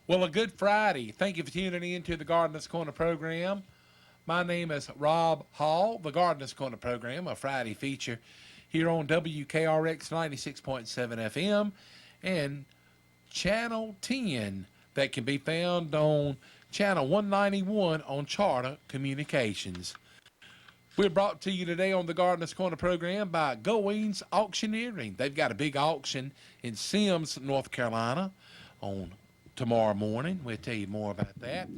Well, a good Friday. Thank you for tuning in to the Gardener's Corner program. My name is Rob Hall, the Gardener's Corner program, a Friday feature here on WKRX 96.7 FM and Channel 10 that can be found on Channel 191 on Charter Communications. We're brought to you today on the Gardener's Corner program by Goings Auctioneering. They've got a big auction in Sims, North Carolina on tomorrow morning. We'll tell you more about that.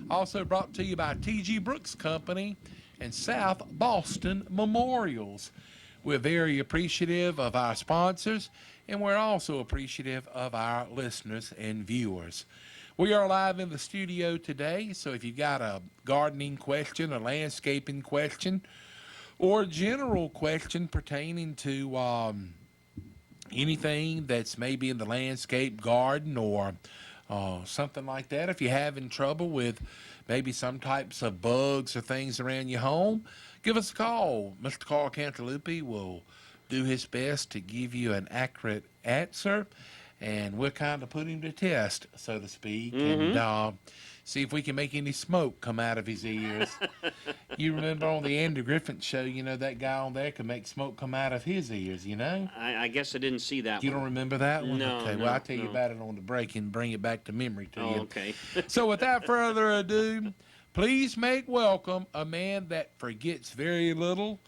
Also brought to you by T.G. Brooks Company and South Boston Memorials. We're very appreciative of our sponsors, and we're also appreciative of our listeners and viewers. We are live in the studio today, so if you've got a gardening question, a landscaping question, or a general question pertaining to anything that's maybe in the landscape garden or something like that, if you're having trouble with maybe some types of bugs or things around your home, give us a call. Mr. Carl Cantalupi will do his best to give you an accurate answer, and we'll kind of put him to test, so to speak, and see if we can make any smoke come out of his ears. You remember on the Andy Griffin show, you know, that guy on there could make smoke come out of his ears, you know? I guess I didn't see that You one. don't remember that one? No, Okay, no, well, I'll tell you no. about it on the break and bring it back to memory to you. Okay. So without further ado, please make welcome a man that forgets very little,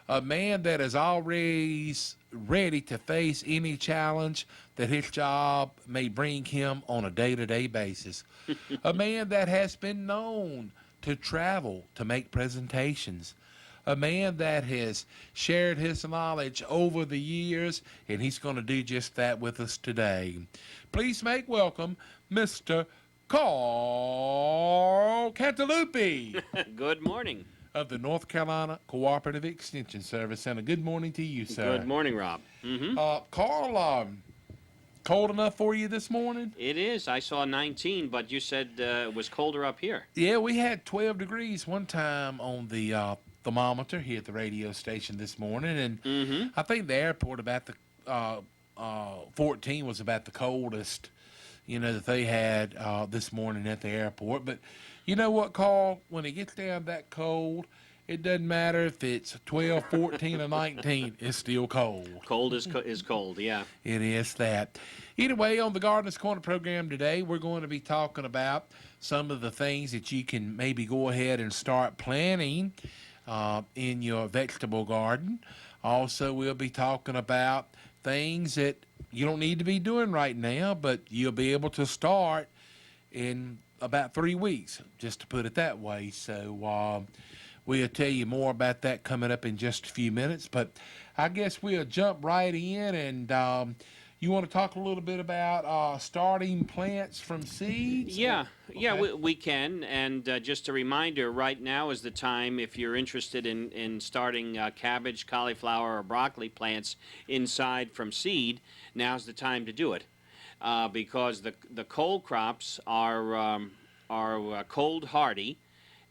a man that is always ready to face any challenge that his job may bring him on a day-to-day basis, a man that has been known to travel to make presentations, a man that has shared his knowledge over the years, and he's going to do just that with us today. Please make welcome Mr. Carl Cantalupi Good morning. of the North Carolina Cooperative Extension Service, and a good morning to you, sir. Good morning, Rob. Carl, cold enough for you this morning? It is. I saw 19, but you said it was colder up here. Yeah, we had 12 degrees one time on the thermometer here at the radio station this morning, and I think the airport about the 14 was about the coldest, you know, that they had this morning at the airport. But you know what, Carl? When it gets down that cold, it doesn't matter if it's 12, 14, or 19. It's still cold. Cold is cold, yeah. It is that. Anyway, on the Gardener's Corner program today, we're going to be talking about some of the things that you can maybe go ahead and start planting in your vegetable garden. Also, we'll be talking about things that you don't need to be doing right now, but you'll be able to start in about 3 weeks, just to put it that way. So we'll tell you more about that coming up in just a few minutes. But I guess we'll jump right in, and you want to talk a little bit about starting plants from seeds? Yeah, Okay. we can. And just a reminder, right now is the time if you're interested in starting cabbage, cauliflower, or broccoli plants inside from seed, now's the time to do it. Because the cold crops are cold hardy,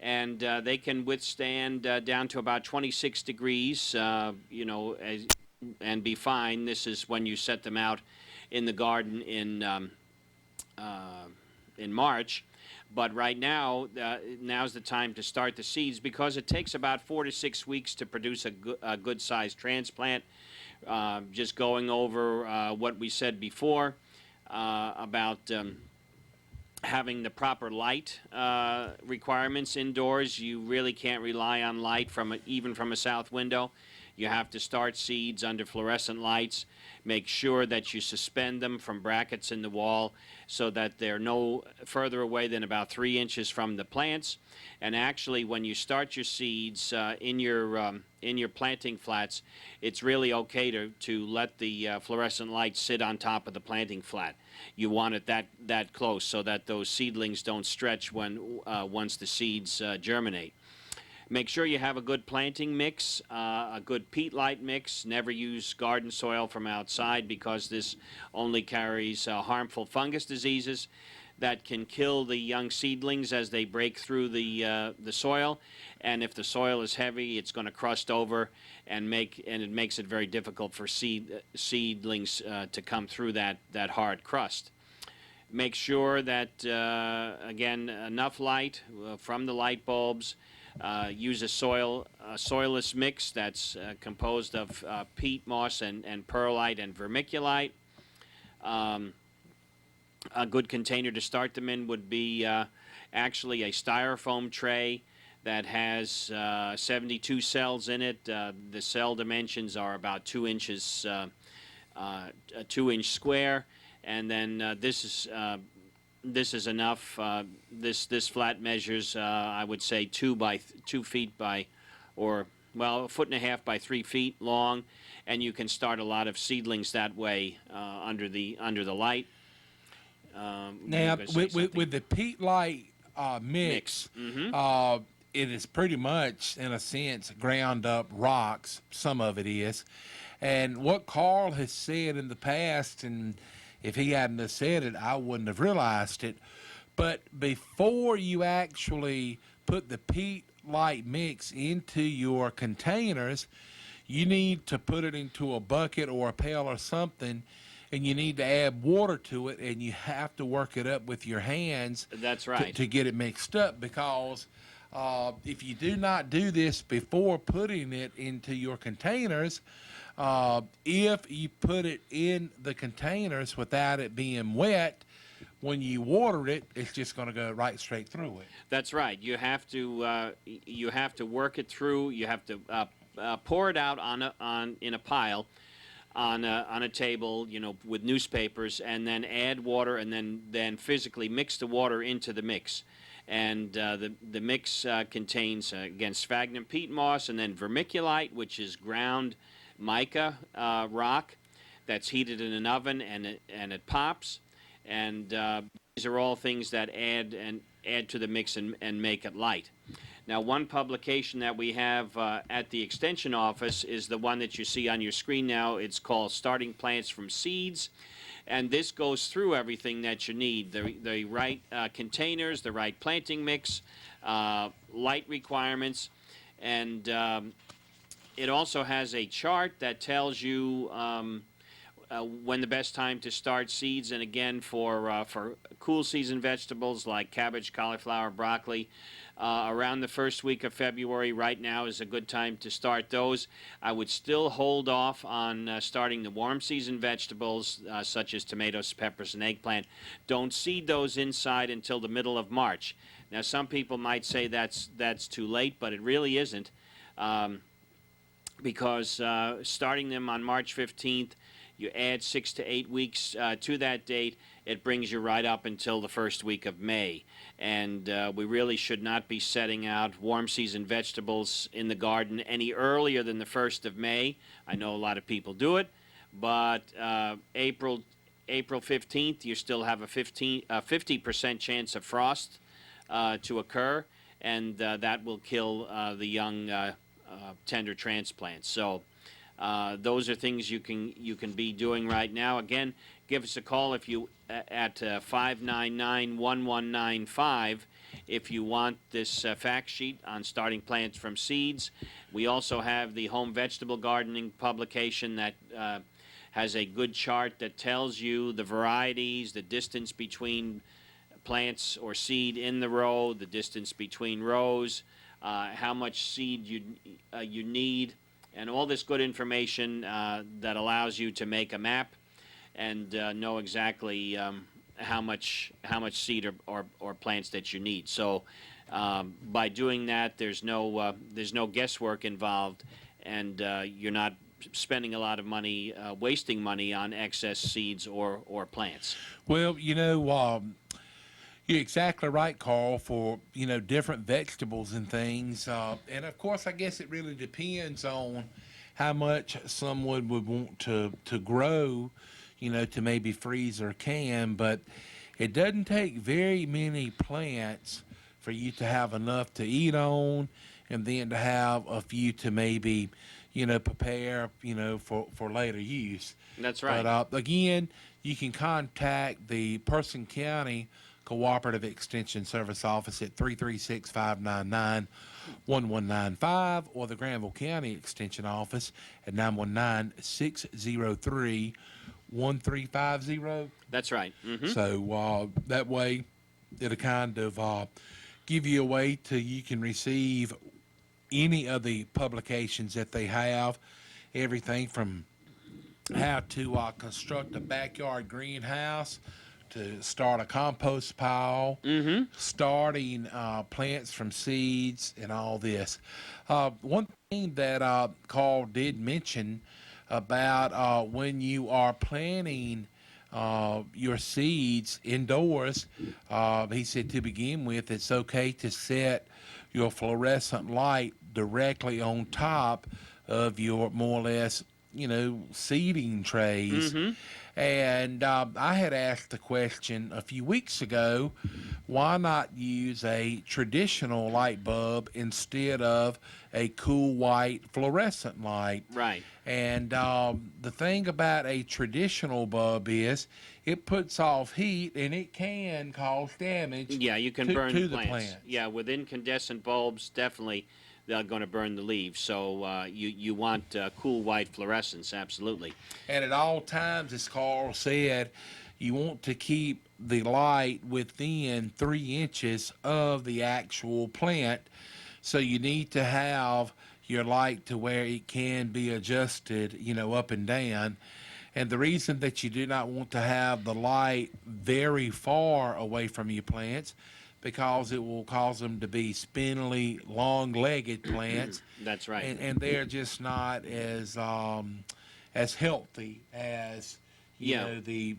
and they can withstand down to about 26 degrees, and be fine. This is when you set them out in the garden in March. But right now, now's the time to start the seeds, because it takes about 4 to 6 weeks to produce a good-sized transplant. Just going over what we said before about having the proper light requirements indoors. You really can't rely on light even from a south window. You have to start seeds under fluorescent lights. Make sure that you suspend them from brackets in the wall so that they're no further away than about 3 inches from the plants. And actually, when you start your seeds in your planting flats, it's really okay to let the fluorescent light sit on top of the planting flat. You want it that close so that those seedlings don't stretch once the seeds germinate. Make sure you have a good planting mix, a good peat light mix. Never use garden soil from outside because this only carries harmful fungus diseases that can kill the young seedlings as they break through the soil. And if the soil is heavy, it's going to crust over and it makes it very difficult for seedlings to come through that hard crust. Make sure that, again, enough light from the light bulbs. Use a soilless mix that's composed of peat moss and perlite and vermiculite. A good container to start them in would be actually a styrofoam tray that has 72 cells in it. The cell dimensions are about 2 inches, a 2-inch square, and then this is enough. This flat measures, I would say, 2 feet by, or well, 1.5 by 3 feet long, and you can start a lot of seedlings that way under the light. Now, with the peat light mix, it is pretty much, in a sense, ground up rocks. Some of it is. And what Carl has said in the past, and if he hadn't have said it, I wouldn't have realized it. But before you actually put the peat light mix into your containers, you need to put it into a bucket or a pail or something, and you need to add water to it, and you have to work it up with your hands. That's right. To get it mixed up, because if you do not do this before putting it into your containers, if you put it in the containers without it being wet, when you water it, it's just going to go right straight through it. That's right. You have to work it through. You have to pour it out in a pile on a table, with newspapers, and then add water, and then physically mix the water into the mix. And the mix contains, again, sphagnum peat moss, and then vermiculite, which is ground mica rock that's heated in an oven, and it pops. And these are all things that add to the mix and make it light. Now, one publication that we have at the Extension office is the one that you see on your screen now. It's called Starting Plants from Seeds. And this goes through everything that you need, the right containers, the right planting mix, light requirements, and it also has a chart that tells you when the best time to start seeds. And again, for cool season vegetables like cabbage, cauliflower, broccoli, around the first week of February right now is a good time to start those. I would still hold off on starting the warm season vegetables such as tomatoes, peppers, and eggplant. Don't seed those inside until the middle of March. Now, some people might say that's too late, but it really isn't, because starting them on March 15th, you add 6 to 8 weeks to that date, it brings you right up until the first week of May. And we really should not be setting out warm season vegetables in the garden any earlier than the 1st of May. I know a lot of people do it, but April 15th, you still have a 50% chance of frost to occur, and that will kill the young tender transplants. So those are things you can be doing right now. Again, give us a call if you at 599-1195 if you want this fact sheet on starting plants from seeds. We also have the Home Vegetable Gardening publication that has a good chart that tells you the varieties, the distance between plants or seed in the row, the distance between rows, how much seed you need, and all this good information that allows you to make a map and know exactly how much seed or plants that you need. So by doing that, there's no guesswork involved, and you're not spending a lot of money, wasting money on excess seeds or plants. Well, you're exactly right, Carl, for, different vegetables and things. And of course, I guess it really depends on how much someone would want to grow, to maybe freeze or can. But it doesn't take very many plants for you to have enough to eat on, and then to have a few to maybe, prepare, for later use. That's right. But again, you can contact the Person County Cooperative Extension Service Office at 336-599-1195, or the Granville County Extension Office at 919-603-1350. That's right. So that way, it'll kind of give you a way to you can receive any of the publications that they have, everything from how to construct a backyard greenhouse, to start a compost pile, starting plants from seeds, and all this. One thing that Carl did mention about when you are planting your seeds indoors, he said to begin with, it's okay to set your fluorescent light directly on top of your more or less, seeding trays. And I had asked the question a few weeks ago, why not use a traditional light bulb instead of a cool white fluorescent light? Right. And the thing about a traditional bulb is it puts off heat, and it can cause damage. Yeah, you can to, burn to plants. the plant. Yeah, with incandescent bulbs, definitely they're going to burn the leaves. So you want cool white fluorescence, absolutely. And at all times, as Carl said, you want to keep the light within 3 inches of the actual plant. So you need to have your light to where it can be adjusted, up and down. And the reason that you do not want to have the light very far away from your plants, because it will cause them to be spindly, long-legged plants. That's right. And they're just not as healthy as the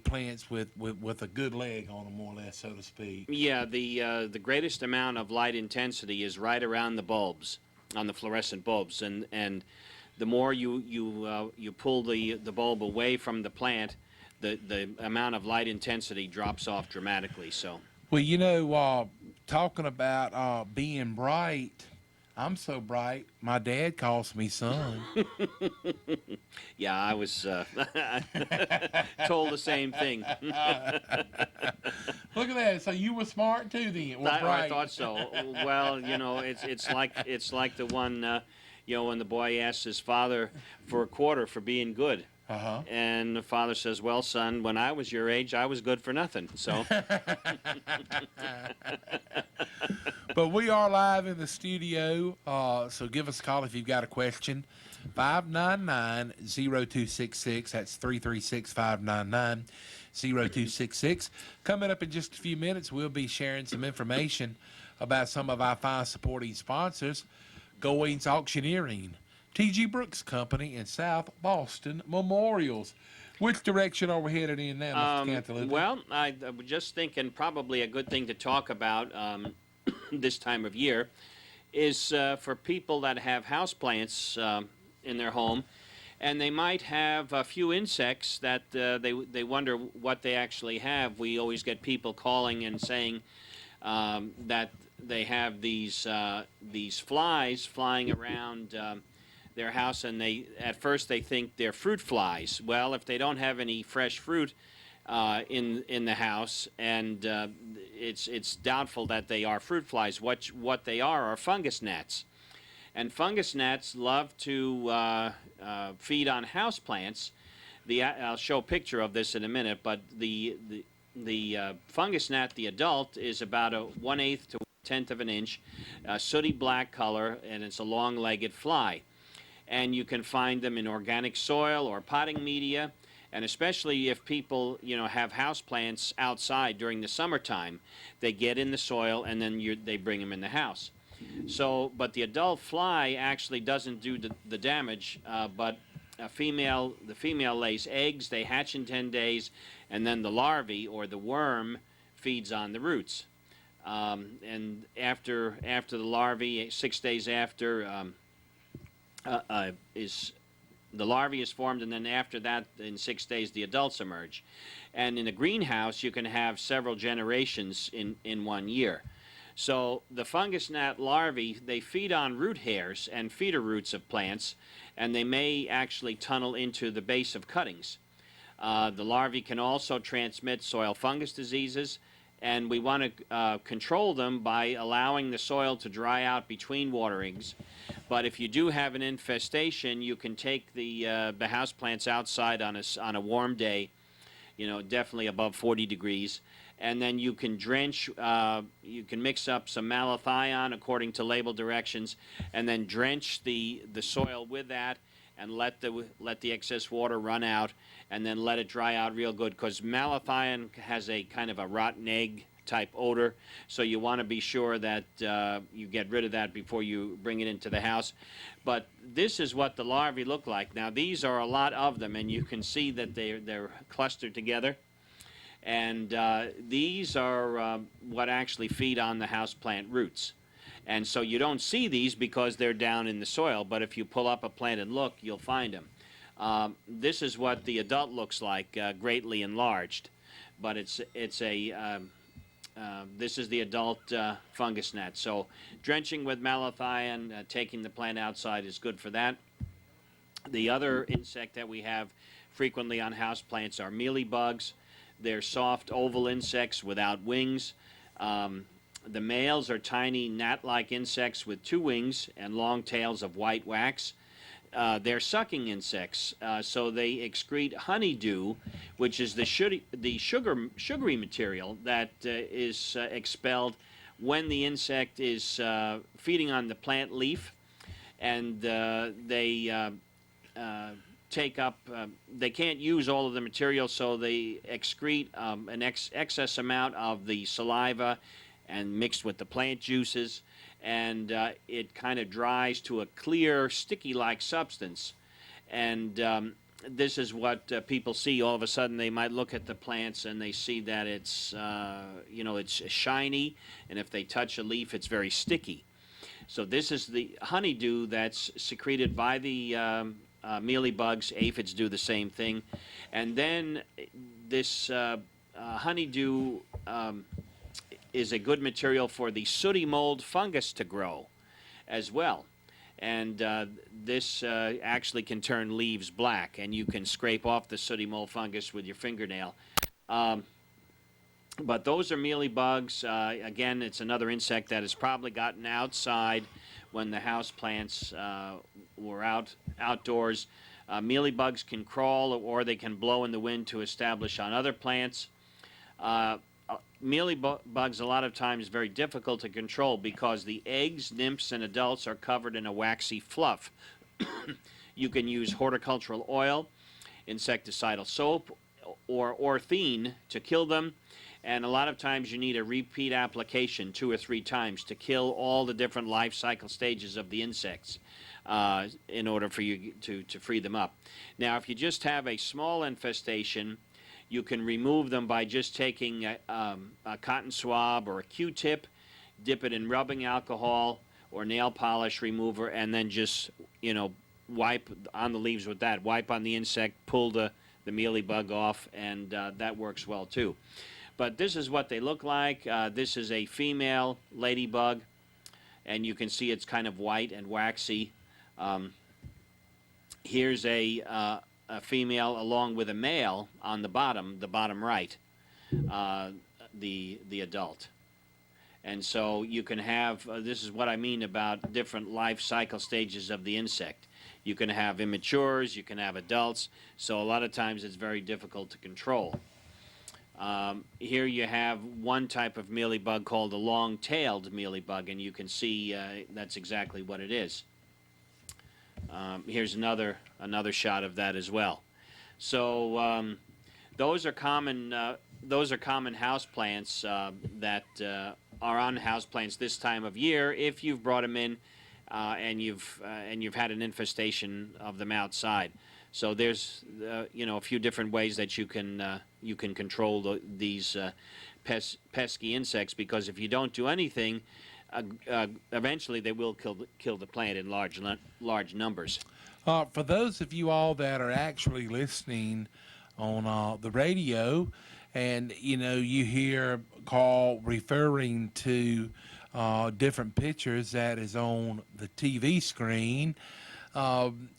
plants with a good leg on them, more or less, so to speak. Yeah, the greatest amount of light intensity is right around the bulbs, on the fluorescent bulbs, and the more you pull the bulb away from the plant, the amount of light intensity drops off dramatically. So. Well, talking about being bright, I'm so bright, my dad calls me son. Yeah, I was told the same thing. Look at that. So you were smart too then. I thought so. Well, it's like the one, when the boy asks his father for a quarter for being good. Uh-huh. And the father says, well, son, when I was your age, I was good for nothing. So. But we are live in the studio, so give us a call if you've got a question. 599-0266. That's 336-599-0266. Coming up in just a few minutes, we'll be sharing some information about some of our fine supporting sponsors. Goings Auctioneering, T.G. Brooks Company, and South Boston Memorials. Which direction are we headed in now, Mr. Cantaloupe? Well, I was just thinking probably a good thing to talk about this time of year is for people that have houseplants in their home, and they might have a few insects that they wonder what they actually have. We always get people calling and saying that they have these flies flying around their house, and at first they think they're fruit flies. Well, if they don't have any fresh fruit in the house, and it's doubtful that they are fruit flies. What they are fungus gnats, and fungus gnats love to feed on house plants. I'll show a picture of this in a minute, but the fungus gnat, the adult, is about a 1/8 to 1/10 of an inch, sooty black color, and it's a long-legged fly. And you can find them in organic soil or potting media, And especially if people, have house plants outside during the summertime, they get in the soil and then they bring them in the house. So, but the adult fly actually doesn't do the damage, but the female lays eggs, they hatch in 10 days, and then the larvae, or the worm, feeds on the roots. And after the larvae, 6 days after, the larvae is formed, and then after that, in 6 days, the adults emerge. And in a greenhouse, you can have several generations in 1 year. So the fungus gnat larvae, they feed on root hairs and feeder roots of plants, and they may actually tunnel into the base of cuttings. The larvae can also transmit soil fungus diseases, and we want to control them by allowing the soil to dry out between waterings. But if you do have an infestation, you can take the houseplants outside on a warm day, definitely above 40 degrees, and then you can drench, you can mix up some malathion according to label directions, and then drench the soil with that, and let the excess water run out, and then let it dry out real good, because malathion has a kind of a rotten egg type odor, so you want to be sure that you get rid of that before you bring it into the house. But this is what the larvae look like. Now these are a lot of them, and you can see that they're clustered together, and these are what actually feed on the houseplant roots. And so you don't see these because they're down in the soil, but if you pull up a plant and look, you'll find them. This is what the adult looks like, greatly enlarged, but this is the adult fungus gnat. So drenching with malathion, taking the plant outside is good for that. The other insect that we have frequently on houseplants are mealybugs. They're soft oval insects without wings. The males are tiny gnat-like insects with 2 wings and long tails of white wax. They're sucking insects, so they excrete honeydew, which is the sugary material that is expelled when the insect is feeding on the plant leaf, and they take up, they can't use all of the material, so they excrete an excess amount of the saliva and mixed with the plant juices, and it kind of dries to a clear, sticky-like substance. And this is what people see. All of a sudden, they might look at the plants and they see that it's, it's shiny, and if they touch a leaf, it's very sticky. So this is the honeydew that's secreted by the mealybugs. Aphids do the same thing. And then this honeydew is a good material for the sooty mold fungus to grow as well. And this actually can turn leaves black, and you can scrape off the sooty mold fungus with your fingernail. But those are mealybugs. Again, it's another insect that has probably gotten outside when the house plants were outdoors. Mealybugs can crawl, or they can blow in the wind to establish on other plants. Mealybugs a lot of times very difficult to control because the eggs, nymphs, and adults are covered in a waxy fluff. You can use horticultural oil, insecticidal soap, or orthene to kill them, and a lot of times you need a repeat application 2 or 3 times to kill all the different life cycle stages of the insects in order for you to free them up. Now, if you just have a small infestation, you can remove them by just taking a cotton swab or a Q-tip, dip it in rubbing alcohol or nail polish remover, and then just, wipe on the leaves with that. Wipe on the insect, pull the mealybug off, and that works well too. But this is what they look like. This is a female ladybug, and you can see it's kind of white and waxy. Here's a female along with a male on the bottom right, the adult. And so you can have, this is what I mean about different life cycle stages of the insect. You can have immatures, you can have adults, so a lot of times it's very difficult to control. Here you have one type of mealybug called a long-tailed mealybug, and you can see that's exactly what it is. Here's another shot of that as well. So those are common. Those are common house plants that are on house plants this time of year. If you've brought them in and you've had an infestation of them outside, so there's a few different ways that you can control these pesky insects, because if you don't do anything, eventually they will kill the plant in large numbers. For those of you all that are actually listening on the radio, and you hear Carl referring to different pictures that is on the TV screen,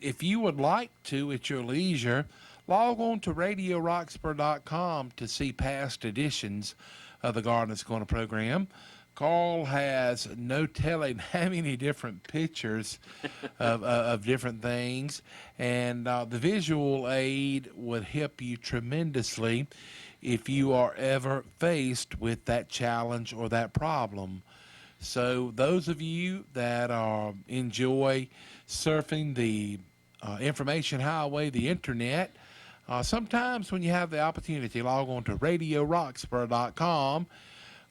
if you would like to, at your leisure, log on to RadioRoxborough.com to see past editions of the Gardeners Corner program. Carl has no telling how many different pictures of different things, and the visual aid would help you tremendously if you are ever faced with that challenge or that problem. So those of you that enjoy surfing the information highway, the internet, sometimes when you have the opportunity, log on to RadioRoxborough.com.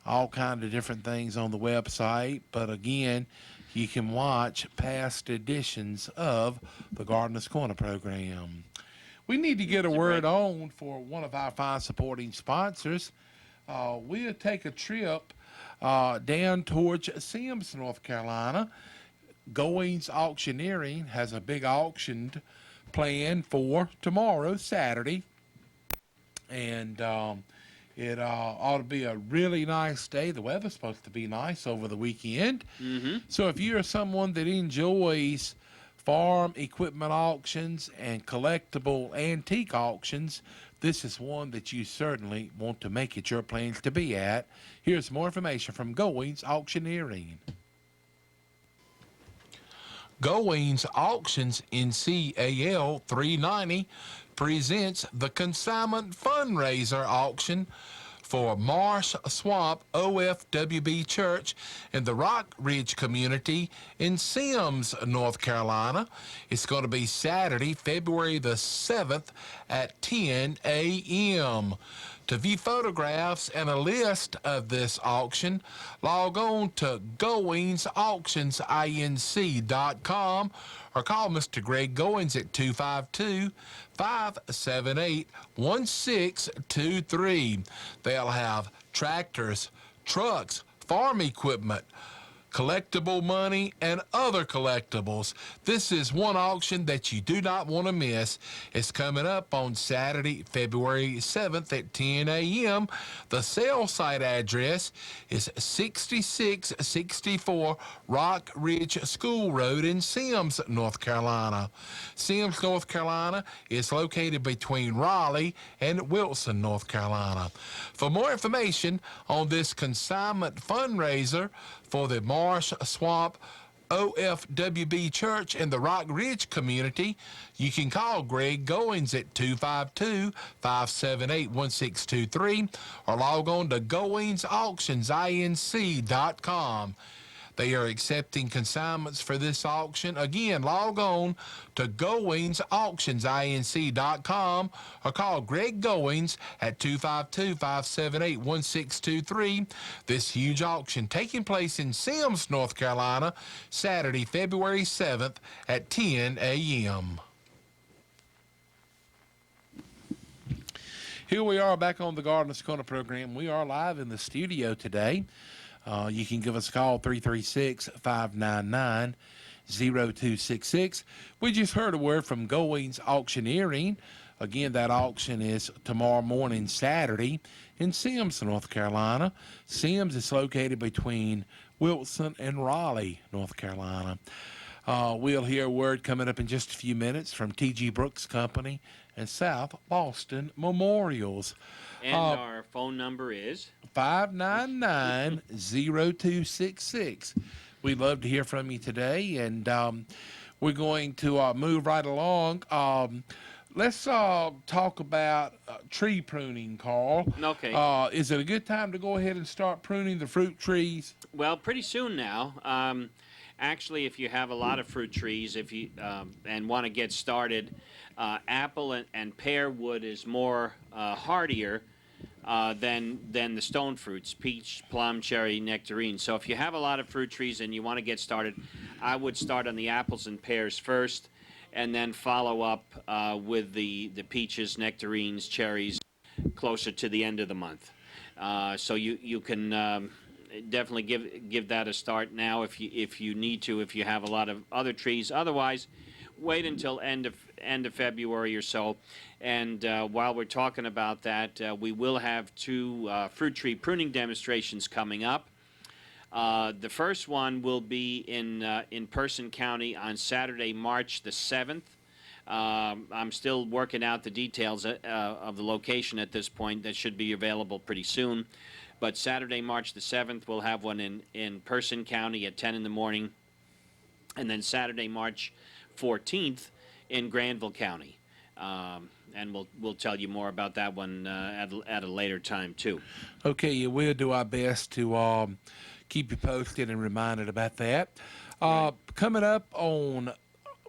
All kinds of different things on the website, but again, you can watch past editions of the Gardeners Corner program. We need to get a word on for one of our fine supporting sponsors. We'll take a trip down towards Sims, North Carolina. Goings Auctioneering has a big auction planned for tomorrow, Saturday, and it ought to be a really nice day. The weather's supposed to be nice over the weekend. Mm-hmm. So if you're someone that enjoys farm equipment auctions and collectible antique auctions, this is one that you certainly want to make it your plans to be at. Here's more information from Goings Auctioneering. Goings Auctions in CAL 390 presents the Consignment Fundraiser Auction for Marsh Swamp OFWB Church in the Rock Ridge community in Sims, North Carolina. It's going to be Saturday, February the 7th at 10 a.m. To view photographs and a list of this auction, log on to GoingsAuctionsINC.com or call Mr. Greg Goings at 252-578-1623. They'll have tractors, trucks, farm equipment, collectible money, and other collectibles. This is one auction that you do not want to miss. It's coming up on Saturday, February 7th at 10 a.m. The sale site address is 6664 Rock Ridge School Road in Sims, North Carolina. Sims, North Carolina is located between Raleigh and Wilson, North Carolina. For more information on this consignment fundraiser for the Marsh Swamp OFWB Church in the Rock Ridge community, you can call Greg Goings at 252-578-1623 or log on to GoingsAuctionsINC.com. They are accepting consignments for this auction. Again, log on to GoingsAuctionsINC.com or call Greg Goings at 252-578-1623. This huge auction taking place in Sims, North Carolina, Saturday, February 7th at 10 a.m. Here we are back on the Gardeners Corner program. We are live in the studio today. You can give us a call, 336-599-0266. We just heard a word from Goings Auctioneering. Again, that auction is tomorrow morning, Saturday, in Sims, North Carolina. Sims is located between Wilson and Raleigh, North Carolina. We'll hear a word coming up in just a few minutes from T.G. Brooks Company and South Boston Memorials. And our phone number is 599-0266. We'd love to hear from you today, and we're going to move right along. let's talk about tree pruning, Carl. Okay. Is it a good time to go ahead and start pruning the fruit trees? Well, pretty soon now. Actually, if you have a lot of fruit trees, if you and want to get started, apple and pear wood is more hardier than the stone fruits: peach, plum, cherry, nectarine. So if you have a lot of fruit trees and you want to get started, I would start on the apples and pears first, and then follow up with the peaches, nectarines, cherries closer to the end of the month. So you can definitely give that a start now if you need to, if you have a lot of other trees. Otherwise, wait until end of February or so. And while we're talking about that, we will have two fruit tree pruning demonstrations coming up. The first one will be in Person County on Saturday, March the 7th. I'm still working out the details of the location at this point. That should be available pretty soon. But Saturday, March the 7th, we'll have one in Person County at 10 in the morning. And then Saturday, March 14th in Granville County. And we'll tell you more about that one at a later time, too. Okay, yeah, we'll do our best to keep you posted and reminded about that. Coming up on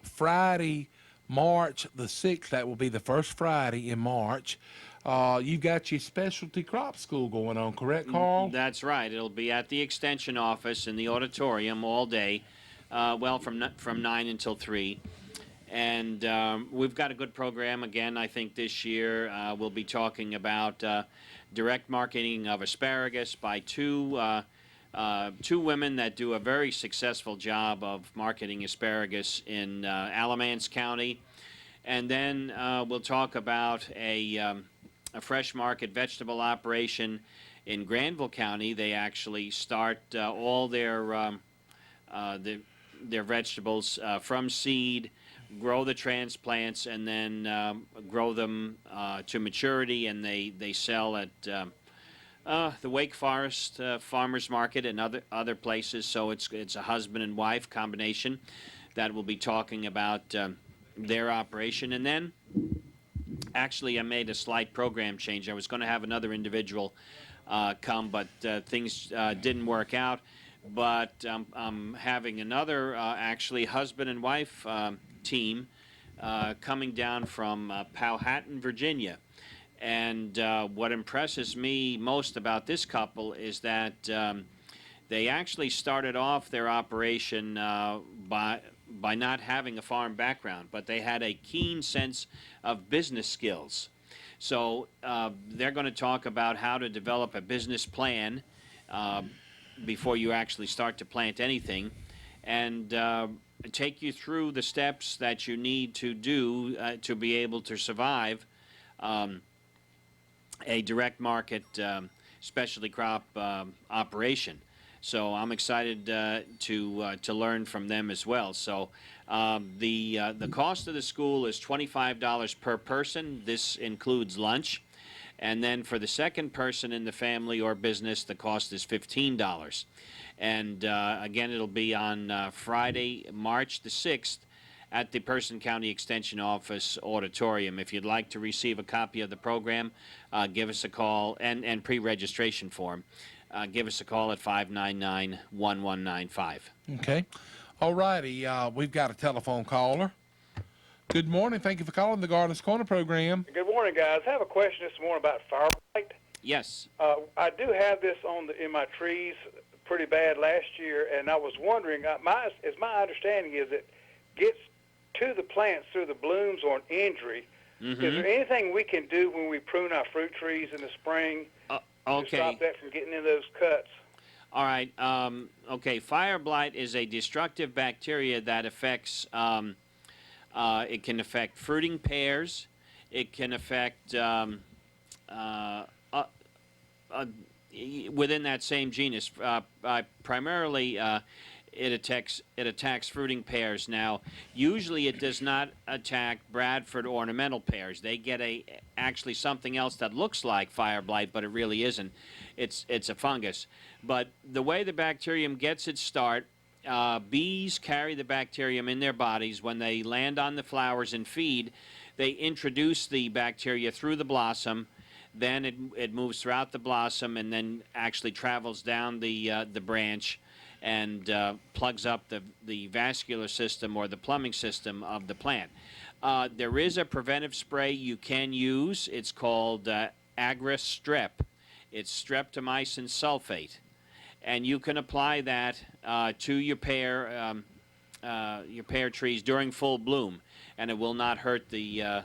Friday, March the 6th, that will be the first Friday in March. You've got your specialty crop school going on, correct, Carl? That's right. It'll be at the extension office in the auditorium all day, from 9 until 3. And we've got a good program. Again, I think this year we'll be talking about direct marketing of asparagus by two women that do a very successful job of marketing asparagus in Alamance County. And then we'll talk about a fresh market vegetable operation in Granville County. They actually start all their vegetables from seed, grow the transplants, and then grow them to maturity, and they sell at the Wake Forest Farmers Market and other places. So it's a husband and wife combination that will be talking about their operation. And then actually I made a slight program change. I was going to have another individual come, but things didn't work out. But I'm having another actually husband and wife team coming down from Powhatan, Virginia. And what impresses me most about this couple is that they actually started off their operation by not having a farm background, but they had a keen sense of business skills. So they're going to talk about how to develop a business plan before you actually start to plant anything, and take you through the steps that you need to do to be able to survive a direct market specialty crop operation. So I'm excited to learn from them as well. So the cost of the school is $25 per person. This includes lunch. And then for the second person in the family or business, the cost is $15. And again, it'll be on Friday, March the 6th at the Person County Extension Office Auditorium. If you'd like to receive a copy of the program, give us a call, and pre-registration form. Give us a call at 599-1195. Okay. All righty. We've got a telephone caller. Good morning. Thank you for calling the Gardeners Corner program. Good morning, guys. I have a question this morning about fire blight. Yes. I do have this in my trees pretty bad last year, and I was wondering, my understanding is it gets to the plants through the blooms or an injury. Mm-hmm. Is there anything we can do when we prune our fruit trees in the spring to stop that from getting in those cuts? All right. Okay. Fire blight is a destructive bacteria that affects. It can affect fruiting pears. It can affect within that same genus. Primarily, it attacks fruiting pears. Now, usually it does not attack Bradford ornamental pears. They get actually something else that looks like fire blight, but it really isn't. It's a fungus. But the way the bacterium gets its start, bees carry the bacterium in their bodies. When they land on the flowers and feed, They introduce the bacteria through the blossom, then it moves throughout the blossom and then actually travels down the branch and plugs up the vascular system or the plumbing system of the plant. There is a preventive spray you can use. It's called Agri-Strep. It's streptomycin sulfate, and you can apply that to your pear trees during full bloom, and it will not hurt the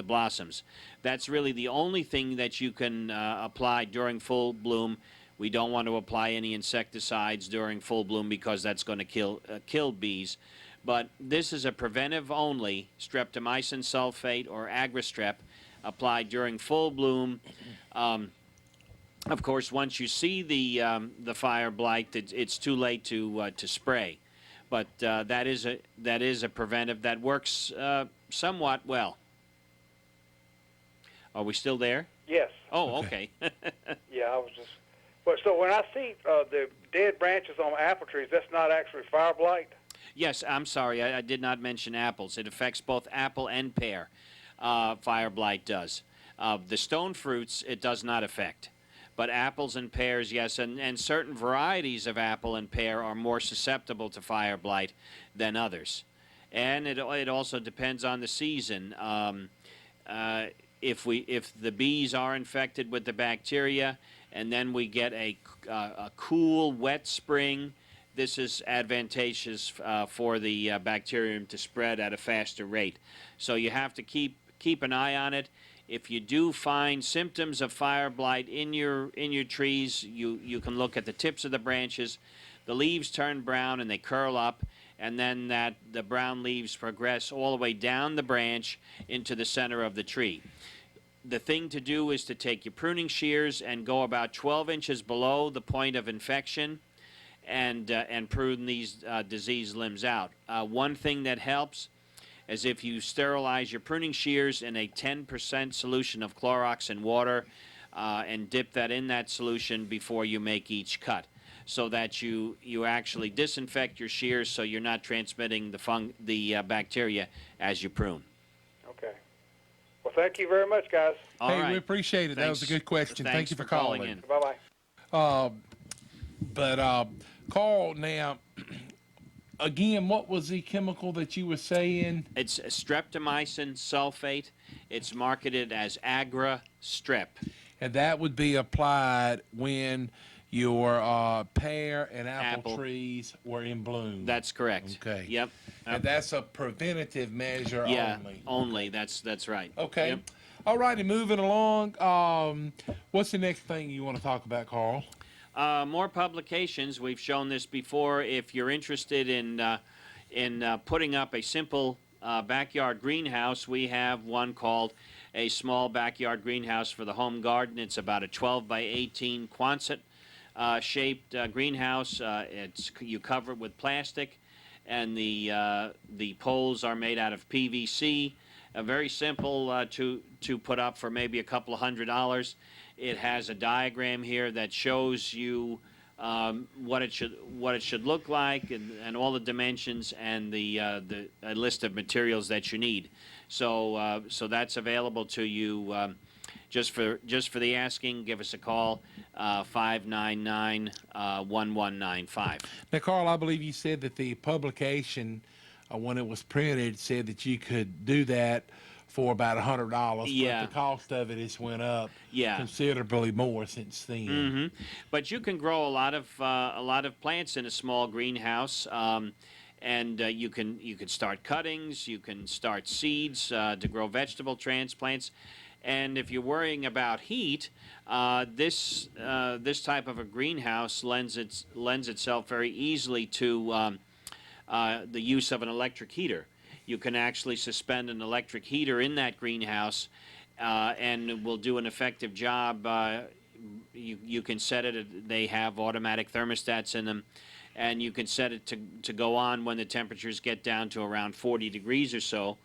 blossoms. That's really the only thing that you can apply during full bloom. We don't want to apply any insecticides during full bloom because that's going to kill bees. But this is a preventive only streptomycin sulfate or Agri-Strep applied during full bloom. Of course, once you see the fire blight, it's too late to spray. But that is a preventive that works somewhat well. Are we still there? Yes. Oh, okay. Yeah, I was just. But so when I see the dead branches on apple trees, that's not actually fire blight. Yes, I'm sorry. I did not mention apples. It affects both apple and pear. Fire blight does. The stone fruits, it does not affect. But apples and pears, yes, and certain varieties of apple and pear are more susceptible to fire blight than others. And it also depends on the season. If the bees are infected with the bacteria, and then we get a cool, wet spring, this is advantageous for the bacterium to spread at a faster rate. So you have to keep an eye on it. If you do find symptoms of fire blight in your trees, you can look at the tips of the branches. The leaves turn brown and they curl up, and then the brown leaves progress all the way down the branch into the center of the tree. The thing to do is to take your pruning shears and go about 12 inches below the point of infection and prune these diseased limbs out. One thing that helps is if you sterilize your pruning shears in a 10% solution of Clorox and water and dip that in that solution before you make each cut, so that you actually disinfect your shears so you're not transmitting the bacteria as you prune. Okay. Well, thank you very much, guys. All Hey, right. we appreciate it. That was a good question. Thank Thanks you for calling calling. in. Bye-bye. But Carl, now, again, what was the chemical that you were saying? It's streptomycin sulfate. It's marketed as Agri-Strep. And that would be applied when your pear and apple Apple. trees were in bloom. That's correct. Okay. Yep. And that's a preventative measure Yeah, only. only. That's right. Okay. Yep. All righty, moving along. What's the next thing you want to talk about, Carl? More publications. We've shown this before. If you're interested in putting up a simple backyard greenhouse, we have one called a small backyard greenhouse for the home garden. It's about a 12 by 18 Quonset shaped greenhouse. You cover it with plastic, and the poles are made out of PVC. Very simple to put up for maybe a couple of $100. It has a diagram here that shows you what it should look like and all the dimensions and a list of materials that you need. So that's available to you just for the asking. Give us a call 599-1195. Now, Carl, I believe you said that the publication, when it was printed, said that you could do that for about $100. Yeah. But the cost of it has went up Yeah. considerably more since then. Mm-hmm. But you can grow a lot of plants in a small greenhouse, and you can start cuttings, you can start seeds to grow vegetable transplants, and if you're worrying about heat, this type of a greenhouse lends itself very easily to the use of an electric heater. You can actually suspend an electric heater in that greenhouse, and it will do an effective job. You can set it. They have automatic thermostats in them, and you can set it to go on when the temperatures get down to around 40 degrees or so.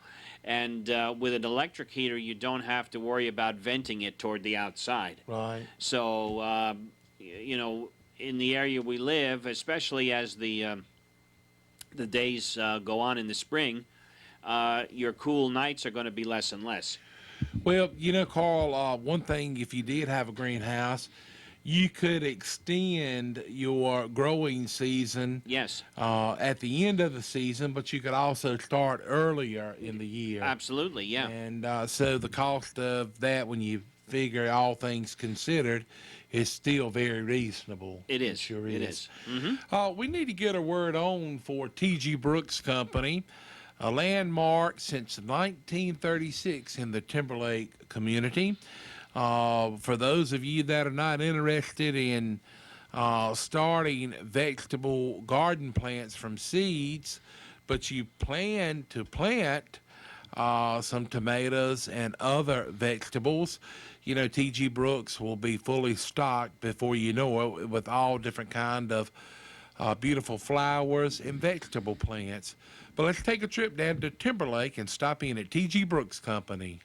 And with an electric heater, you don't have to worry about venting it toward the outside. Right. So, in the area we live, especially as the days go on in the spring, your cool nights are going to be less and less. Well, Carl, one thing, if you did have a greenhouse, you could extend your growing season Yes, at the end of the season, but you could also start earlier in the year. absolutely, yeah. And so the cost of that, when you figure all things considered, is still very reasonable. It is. Sure It is. is. We need to get a word on for T.G. Brooks Company, a landmark since 1936 in the Timberlake community. For those of you that are not interested in starting vegetable garden plants from seeds, but you plan to plant some tomatoes and other vegetables, T.G. Brooks will be fully stocked before you know it with all different kind of beautiful flowers and vegetable plants. But let's take a trip down to Timberlake and stop in at T.G. Brooks Company.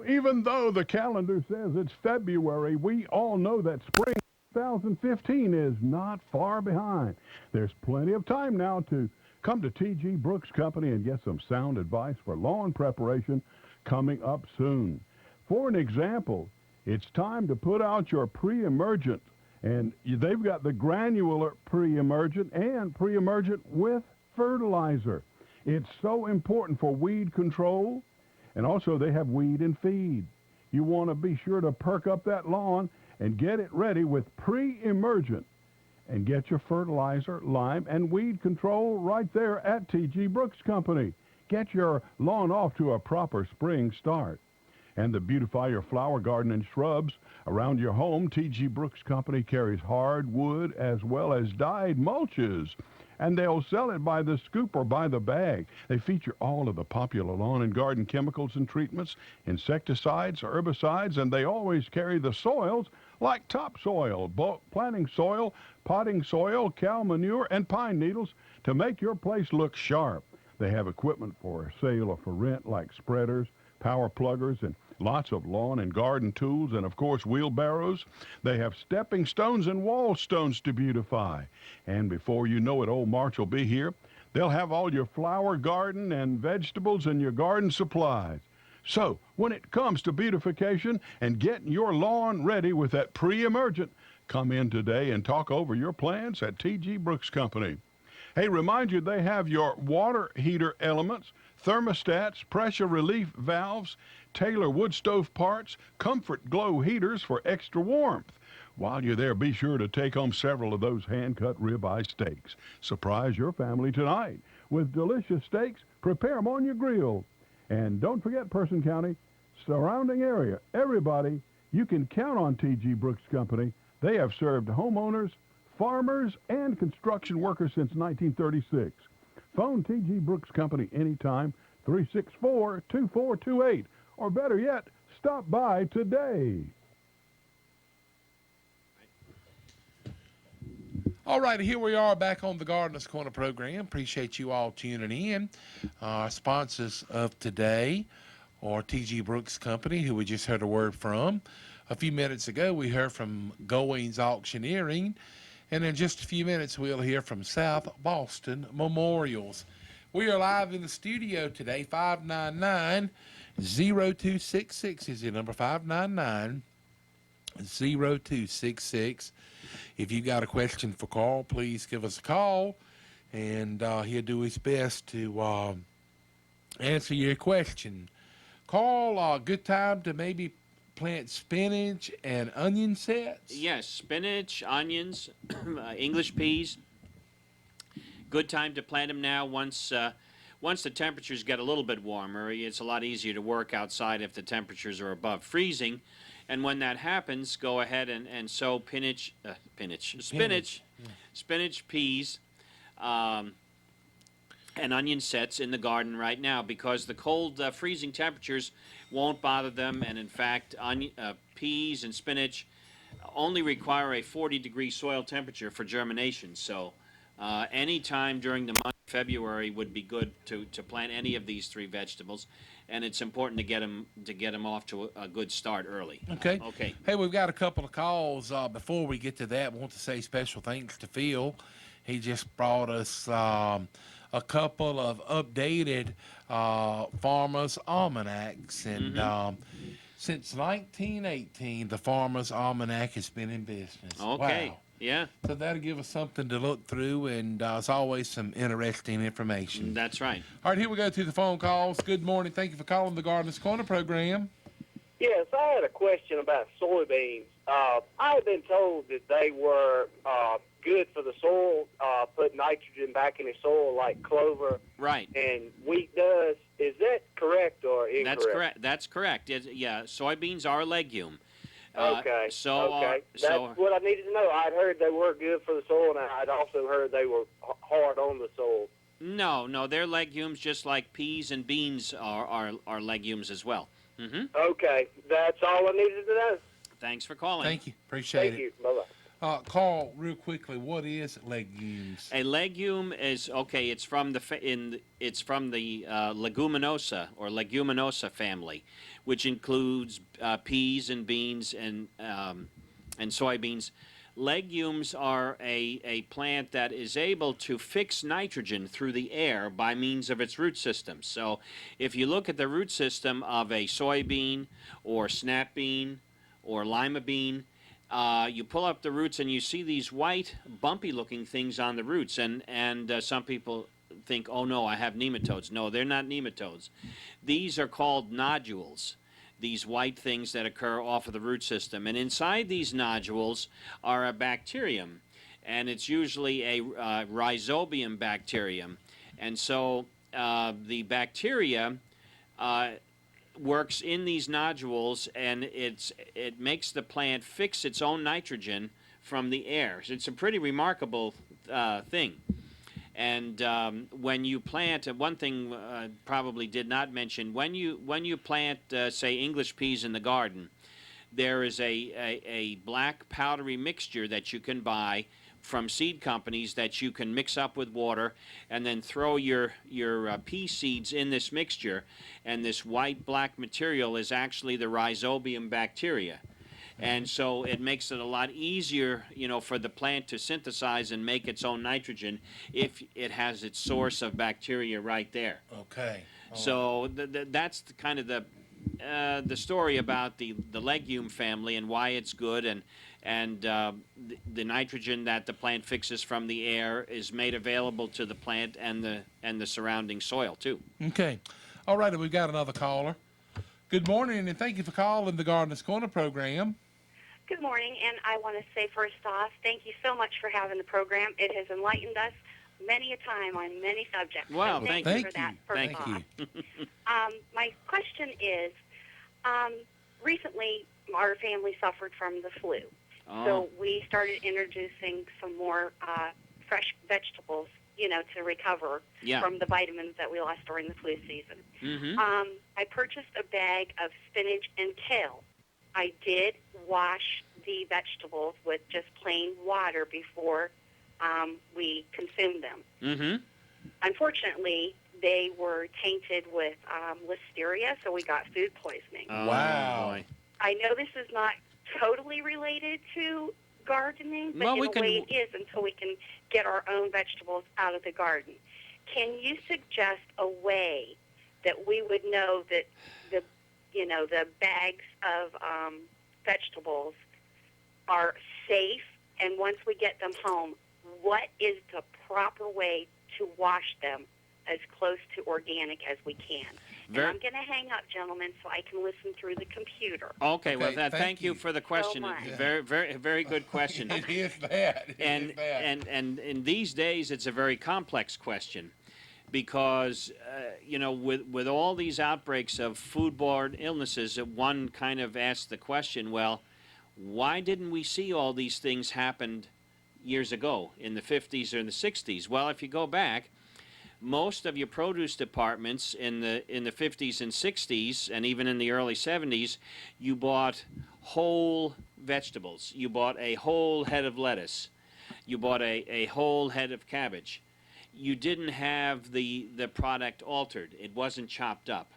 Even though the calendar says it's February, we all know that spring 2015 is not far behind. There's plenty of time now to come to T.G. Brooks Company and get some sound advice for lawn preparation coming up soon. For an example, it's time to put out your pre-emergent, and they've got the granular pre-emergent and pre-emergent with fertilizer. It's so important for weed control, and also they have weed and feed. You want to be sure to perk up that lawn and get it ready with pre-emergent, and get your fertilizer, lime, and weed control right there at T.G. Brooks Company. Get your lawn off to a proper spring start. And to beautify your flower garden and shrubs around your home, T.G. Brooks Company carries hardwood as well as dyed mulches. And they'll sell it by the scoop or by the bag. They feature all of the popular lawn and garden chemicals and treatments, insecticides, herbicides, and they always carry the soils like topsoil, planting soil, potting soil, cow manure, and pine needles to make your place look sharp. They have equipment for sale or for rent like spreaders, power pluggers, and lots of lawn and garden tools, and of course wheelbarrows. They have stepping stones and wall stones to beautify. And before you know it, old March will be here. They'll have all your flower garden and vegetables and your garden supplies. So when it comes to beautification and getting your lawn ready with that pre-emergent, come in today and talk over your plans at T.G. Brooks Company. Hey, remind you they have your water heater elements, thermostats, pressure relief valves, Taylor wood stove parts, Comfort Glow heaters for extra warmth. While you're there, be sure to take home several of those hand-cut ribeye steaks. Surprise your family tonight with delicious steaks. Prepare them on your grill. And don't forget Person County, surrounding area, everybody, you can count on T.G. Brooks Company. They have served homeowners, farmers, and construction workers since 1936. Phone T.G. Brooks Company anytime, 364-2428. Or better yet, stop by today. All right, here we are back on the Gardener's Corner program. Appreciate you all tuning in. Our sponsors of today are T.G. Brooks Company, who we just heard a word from. A few minutes ago, we heard from Goings Auctioneering. And in just a few minutes, we'll hear from South Boston Memorials. We are live in the studio today. 599-0266 is your number, 599-0266. If you got a question for Carl, please give us a call, and he'll do his best to answer your question. Carl, good time to maybe plant spinach and onion sets? Yes, spinach, onions, English peas. Good time to plant them now. Once the temperatures get a little bit warmer, it's a lot easier to work outside if the temperatures are above freezing. And when that happens, go ahead and sow spinach, peas, and onion sets in the garden right now, because the cold, freezing temperatures won't bother them. And in fact, peas and spinach only require a 40-degree soil temperature for germination. So any time during the month of February would be good to plant any of these three vegetables. And it's important to get them off to a good start early. Okay. Okay. Hey, we've got a couple of calls. Before we get to that, I want to say special thanks to Phil. He just brought us a a couple of updated farmers' almanacs, and since 1918, the Farmer's Almanac has been in business. Okay. Wow. Yeah, So that'll give us something to look through, and as always, some interesting information. that's right. All right, here we go to the phone calls. Good morning. Thank you for calling the Gardener's Corner program. Yes, I had a question about soybeans. I had been told that they were good for the soil, put nitrogen back in the soil like clover Right. and wheat does. Is that correct or incorrect? That's correct. That's correct. Yeah, soybeans are a legume. Okay. So That's what I needed to know. I'd heard they were good for the soil, and I'd also heard they were hard on the soil. no, they're legumes just like peas and beans are legumes as well. Okay, that's all I needed to know. Thanks for calling. Thank you. Appreciate Thank it. you. Bye-bye. Carl, real quickly, what is legumes? A legume is okay. It's from the leguminosa or leguminosa family, which includes peas and beans and soybeans. Legumes are a plant that is able to fix nitrogen through the air by means of its root system. So, if you look at the root system of a soybean or snap bean or lima bean, you pull up the roots and you see these white, bumpy-looking things on the roots, and some people think, oh no, I have nematodes. No, they're not nematodes. These are called nodules, these white things that occur off of the root system. And inside these nodules are a bacterium, and it's usually a rhizobium bacterium. And so the bacteria works in these nodules, and it makes the plant fix its own nitrogen from the air. So it's a pretty remarkable thing. And when you plant, one thing probably did not mention, when you plant, say, English peas in the garden, there is a black powdery mixture that you can buy from seed companies that you can mix up with water and then throw your pea seeds in this mixture, and this white black material is actually the rhizobium bacteria. And so it makes it a lot easier, for the plant to synthesize and make its own nitrogen if it has its source of bacteria right there. Okay. So that's kind of the story about the legume family and why it's good, and the nitrogen that the plant fixes from the air is made available to the plant and the surrounding soil too. Okay. All right, we've got another caller. Good morning, and thank you for calling the Gardener's Corner program. Good morning, and I want to say first off, thank you so much for having the program. It has enlightened us many a time on many subjects. Wow, so thank you you. for that. Thank First you. off. My question is, recently our family suffered from the flu, so we started introducing some more fresh vegetables, to recover from the vitamins that we lost during the flu season. I purchased a bag of spinach and kale. I did wash the vegetables with just plain water before we consumed them. Unfortunately, they were tainted with listeria, so we got food poisoning. Oh, Wow. boy. I know this is not totally related to gardening, but Well, in a way it is until we can get our own vegetables out of the garden. Can you suggest a way that we would know that the bags of vegetables are safe, and once we get them home, what is the proper way to wash them as close to organic as we can? And I'm going to hang up, gentlemen, so I can listen through the computer. Okay, well, Okay, thank you for the question. much. Very, very, very good question. It is that. And in these days, it's a very complex question, because with all these outbreaks of foodborne illnesses, one kind of asks the question, well, why didn't we see all these things happen years ago in the 50s or in the 60s? Well, if you go back, most of your produce departments in the 50s and 60s, and even in the early 70s, you bought whole vegetables. You bought a whole head of lettuce. You bought a whole head of cabbage. You didn't have the product altered. It wasn't chopped up.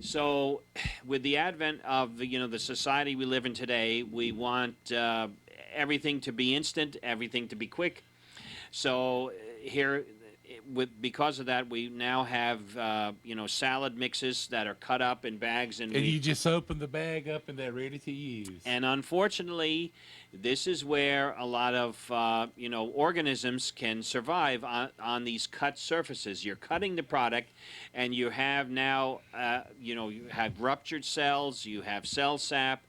So with the advent of the society we live in today, we want everything to be instant, everything to be quick. So here because of that, we now have salad mixes that are cut up in bags, and you just open the bag up and they're ready to use. And unfortunately, this is where a lot of organisms can survive on these cut surfaces. You're cutting the product, and you have now you have ruptured cells, you have cell sap,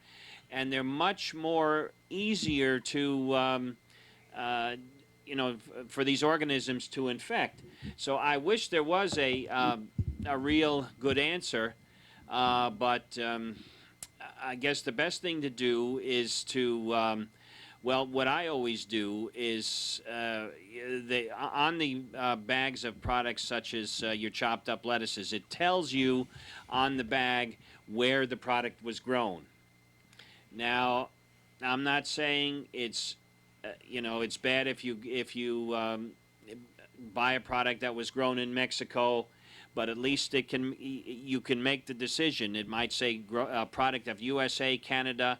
and they're much more easier to for these organisms to infect. So I wish there was a real good answer, but I guess the best thing to do is to, what I always do is on the bags of products such as your chopped up lettuces, it tells you on the bag where the product was grown. Now, I'm not saying it's it's bad if you buy a product that was grown in Mexico, but at least you can make the decision. It might say product of USA, Canada,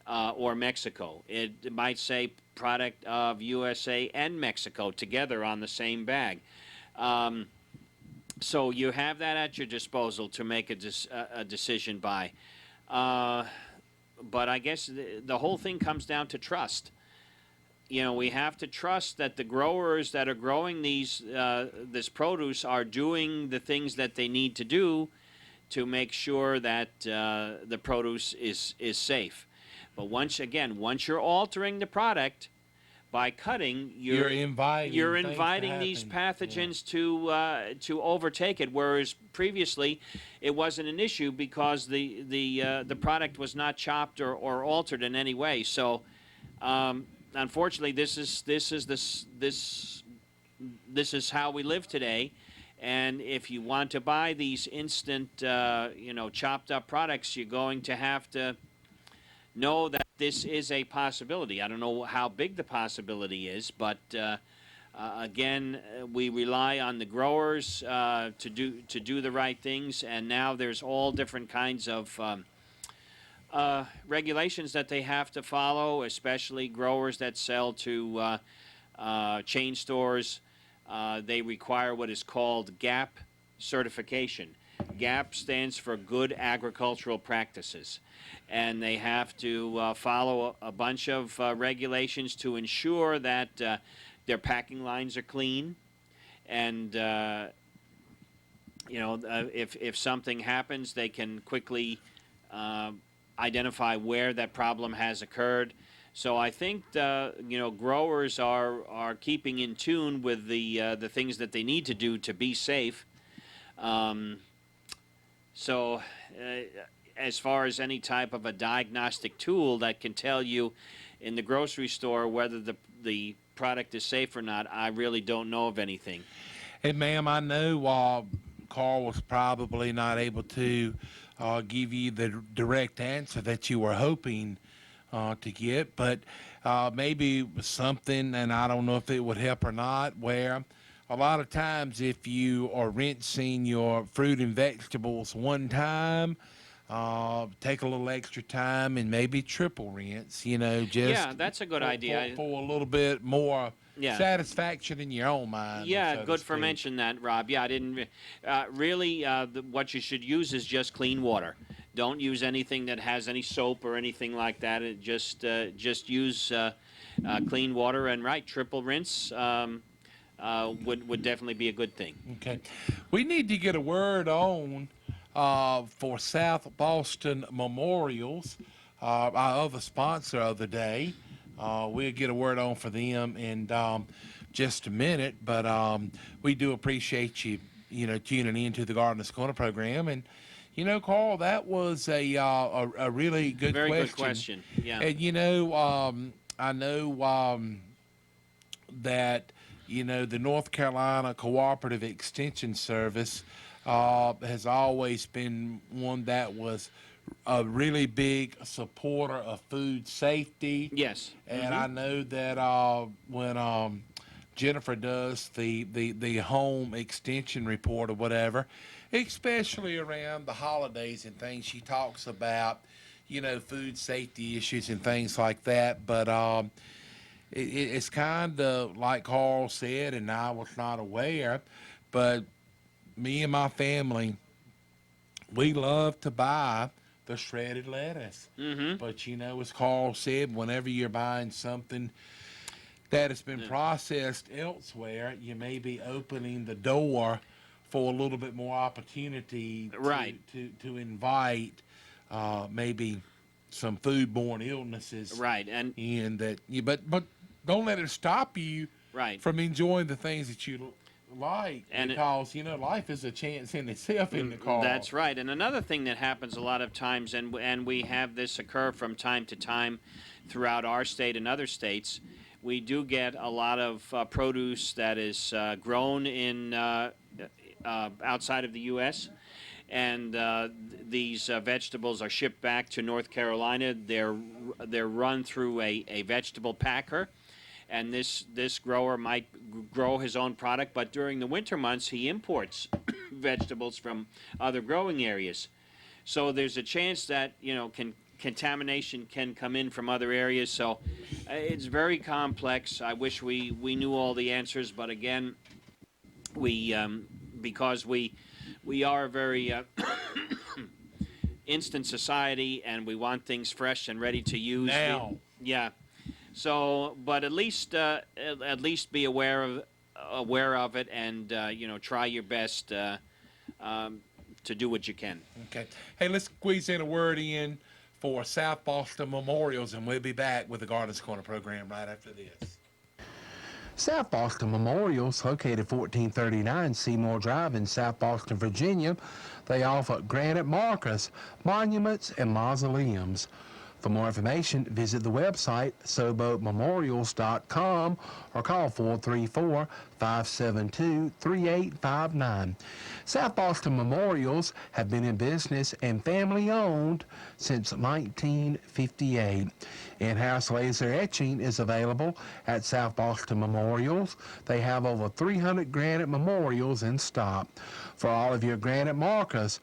or Mexico. It might say product of USA and Mexico together on the same bag. So you have that at your disposal to make a decision by. But I guess the whole thing comes down to trust. We have to trust that the growers that are growing this produce are doing the things that they need to do to make sure that the produce is safe. But once you're altering the product by cutting, you're inviting these pathogens to overtake it. Whereas previously, it wasn't an issue because the product was not chopped or altered in any way. So. Unfortunately, this is how we live today, and if you want to buy these instant, chopped up products, you're going to have to know that this is a possibility. I don't know how big the possibility is, but again, we rely on the growers to do the right things, and now there's all different kinds of regulations that they have to follow, especially growers that sell to chain stores. They require what is called GAP certification. GAP stands for Good Agricultural Practices, and they have to follow a bunch of regulations to ensure that their packing lines are clean, and if something happens, they can quickly identify where that problem has occurred. So I think growers are keeping in tune with the things that they need to do to be safe. So as far as any type of a diagnostic tool that can tell you in the grocery store whether the product is safe or not, I really don't know of anything. Hey, ma'am, I know Carl was probably not able to give you the direct answer that you were hoping to get, but maybe something, and I don't know if it would help or not, where a lot of times if you are rinsing your fruit and vegetables one time, take a little extra time and maybe triple rinse, Yeah, that's a good idea. For a little bit more satisfaction in your own mind. Yeah, good for mentioning that, Rob. Yeah, I didn't really. What you should use is just clean water. Don't use anything that has any soap or anything like that. Just use clean water, and triple rinse would definitely be a good thing. Okay, we need to get a word on for South Boston Memorials, our other sponsor of the day. We'll get a word on for them in just a minute, but we do appreciate you, tuning in to the Gardener's Corner program. And, Carl, that was a really good Very question. Good question, yeah. And, I know that, the North Carolina Cooperative Extension Service has always been one that was a really big supporter of food safety. Yes. And I know that when Jennifer does the home extension report or whatever, especially around the holidays and things, she talks about, food safety issues and things like that. But it's kind of like Carl said, and I was not aware, but me and my family, we love to buy the shredded lettuce. Mm-hmm. But as Carl said, whenever you're buying something that has been processed elsewhere, you may be opening the door for a little bit more opportunity to invite maybe some foodborne illnesses. Right, and but don't let it stop you right from enjoying the things that you like, and because life is a chance in itself in the car. That's right. And another thing that happens a lot of times, and we have this occur from time to time throughout our state and other states, we do get a lot of produce that is grown in outside of the U.S., and these vegetables are shipped back to North Carolina. They're run through a vegetable packer, and this grower might grow his own product, but during the winter months he imports vegetables from other growing areas. So there's a chance that contamination can come in from other areas. So it's very complex. I wish we knew all the answers, but again, we because we are a very instant society, and we want things fresh and ready to use now. So, but at least be aware of it, and try your best to do what you can. Okay. Hey, let's squeeze in a word in for South Boston Memorials, and we'll be back with the Gardeners Corner program right after this. South Boston Memorials, located 1439 Seymour Drive in South Boston, Virginia. They offer granite markers, monuments, and mausoleums. For more information, visit the website SoboMemorials.com or call 434-572-3859. South Boston Memorials have been in business and family-owned since 1958. In-house laser etching is available at South Boston Memorials. They have over 300 granite memorials in stock. For all of your granite markers,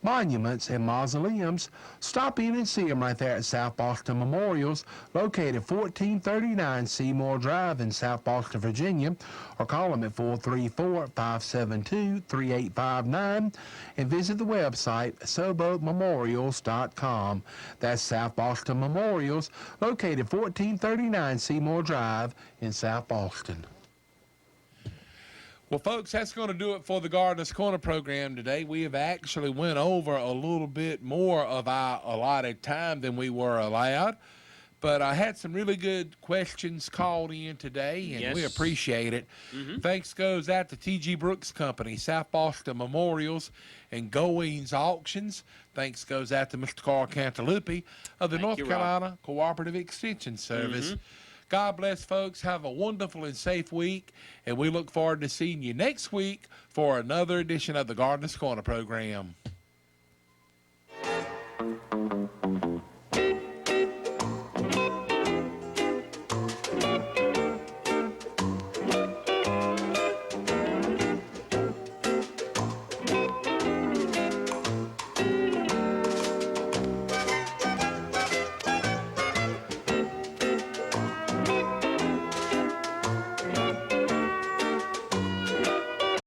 monuments, and mausoleums, stop in and see them right there at South Boston Memorials, located 1439 Seymour Drive in South Boston, Virginia, or call them at 434-572-3859 and visit the website SoboMemorials.com. That's South Boston Memorials, located 1439 Seymour Drive in South Boston. Well, folks, that's going to do it for the Gardeners Corner program today. We have actually went over a little bit more of our allotted time than we were allowed, but I had some really good questions called in today, and we appreciate it. Mm-hmm. Thanks goes out to T.G. Brooks Company, South Boston Memorials, and Goings Auctions. Thanks goes out to Mr. Carl Cantalupi of the North Carolina Cooperative Extension Service. Mm-hmm. God bless, folks. Have a wonderful and safe week, and we look forward to seeing you next week for another edition of the Gardeners Corner program.